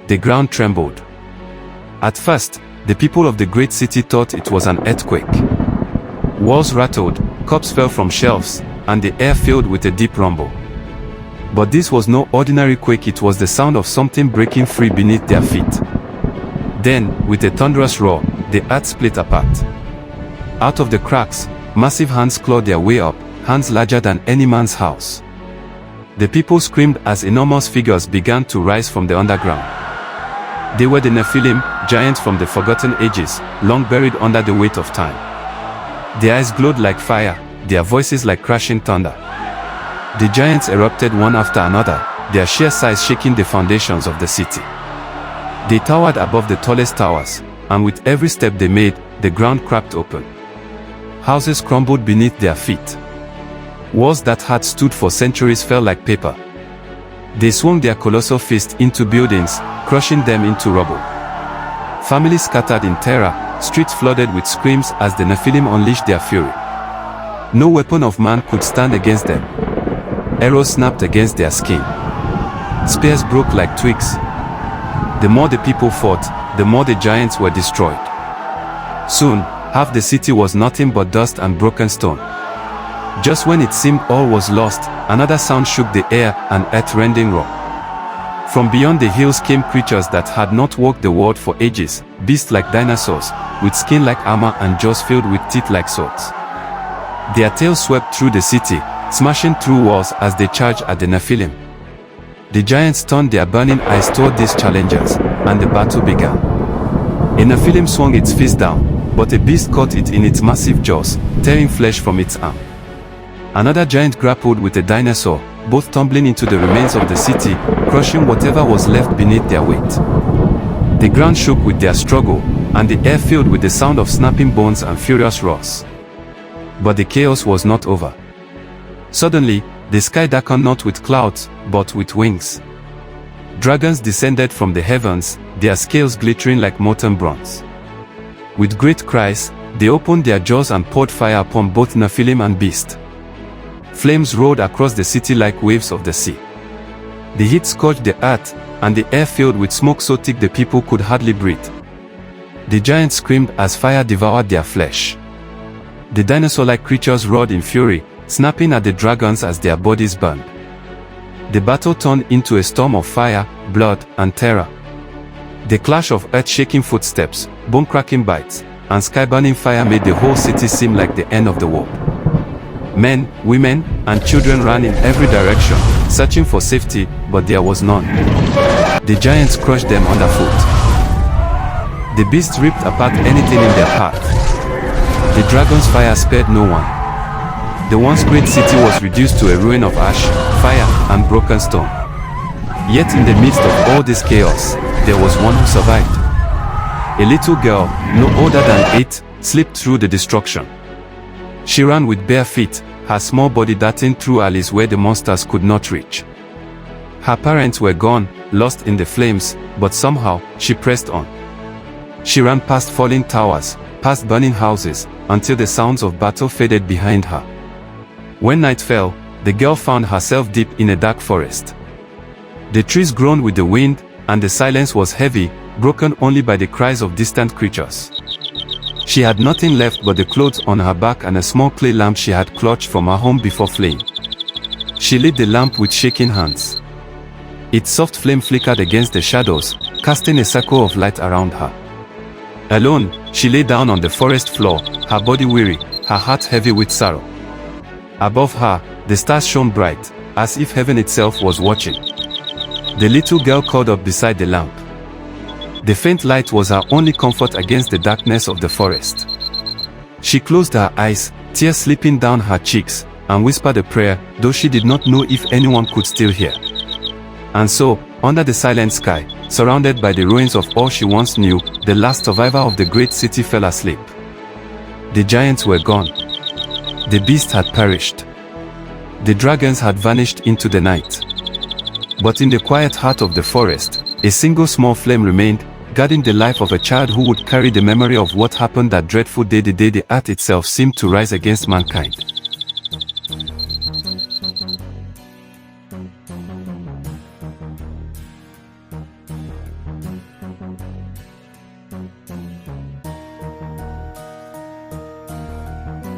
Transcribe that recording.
The ground trembled. At first, the people of the great city thought it was an earthquake. Walls rattled, cups fell from shelves, and the air filled with a deep rumble. But this was no ordinary quake, it was the sound of something breaking free beneath their feet. Then, with a thunderous roar, the earth split apart. Out of the cracks, massive hands clawed their way up, hands larger than any man's house. The people screamed as enormous figures began to rise from the underground. They were the Nephilim, giants from the forgotten ages, long buried under the weight of time. Their eyes glowed like fire, their voices like crashing thunder. The giants erupted one after another, their sheer size shaking the foundations of the city. They towered above the tallest towers, and with every step they made, the ground cracked open. Houses crumbled beneath their feet. Walls that had stood for centuries fell like paper. They swung their colossal fists into buildings, crushing them into rubble. Families scattered in terror, streets flooded with screams as the Nephilim unleashed their fury. No weapon of man could stand against them. Arrows snapped against their skin. Spears broke like twigs. The more the people fought, the more the giants were destroyed. Soon, half the city was nothing but dust and broken stone. Just when it seemed all was lost, another sound shook the air, an earth-rending roar. From beyond the hills came creatures that had not walked the world for ages, beasts like dinosaurs, with skin like armor and jaws filled with teeth like swords. Their tails swept through the city, smashing through walls as they charged at the Nephilim. The giants turned their burning eyes toward these challengers, and the battle began. A Nephilim swung its fist down, but a beast caught it in its massive jaws, tearing flesh from its arm. Another giant grappled with a dinosaur, both tumbling into the remains of the city, crushing whatever was left beneath their weight. The ground shook with their struggle, and the air filled with the sound of snapping bones and furious roars. But the chaos was not over. Suddenly, the sky darkened not with clouds, but with wings. Dragons descended from the heavens, their scales glittering like molten bronze. With great cries, they opened their jaws and poured fire upon both Nephilim and beast. Flames rolled across the city like waves of the sea. The heat scorched the earth, and the air filled with smoke so thick the people could hardly breathe. The giants screamed as fire devoured their flesh. The dinosaur-like creatures roared in fury, snapping at the dragons as their bodies burned. The battle turned into a storm of fire, blood, and terror. The clash of earth-shaking footsteps, bone-cracking bites, and sky-burning fire made the whole city seem like the end of the world. Men, women, and children ran in every direction, searching for safety, but there was none. The giants crushed them underfoot. The beasts ripped apart anything in their path. The dragon's fire spared no one. The once great city was reduced to a ruin of ash, fire, and broken stone. Yet in the midst of all this chaos, there was one who survived. A little girl, no older than 8, slipped through the destruction. She ran with bare feet, her small body darting through alleys where the monsters could not reach. Her parents were gone, lost in the flames, but somehow, she pressed on. She ran past falling towers, past burning houses, until the sounds of battle faded behind her. When night fell, the girl found herself deep in a dark forest. The trees groaned with the wind, and the silence was heavy, broken only by the cries of distant creatures. She had nothing left but the clothes on her back and a small clay lamp she had clutched from her home before fleeing. She lit the lamp with shaking hands. Its soft flame flickered against the shadows, casting a circle of light around her. Alone, she lay down on the forest floor, her body weary, her heart heavy with sorrow. Above her, the stars shone bright, as if heaven itself was watching. The little girl curled up beside the lamp. The faint light was her only comfort against the darkness of the forest. She closed her eyes, tears slipping down her cheeks, and whispered a prayer, though she did not know if anyone could still hear. And so, under the silent sky, surrounded by the ruins of all she once knew, the last survivor of the great city fell asleep. The giants were gone. The beast had perished. The dragons had vanished into the night. But in the quiet heart of the forest, a single small flame remained, guarding the life of a child who would carry the memory of what happened that dreadful day, the day the earth itself seemed to rise against mankind.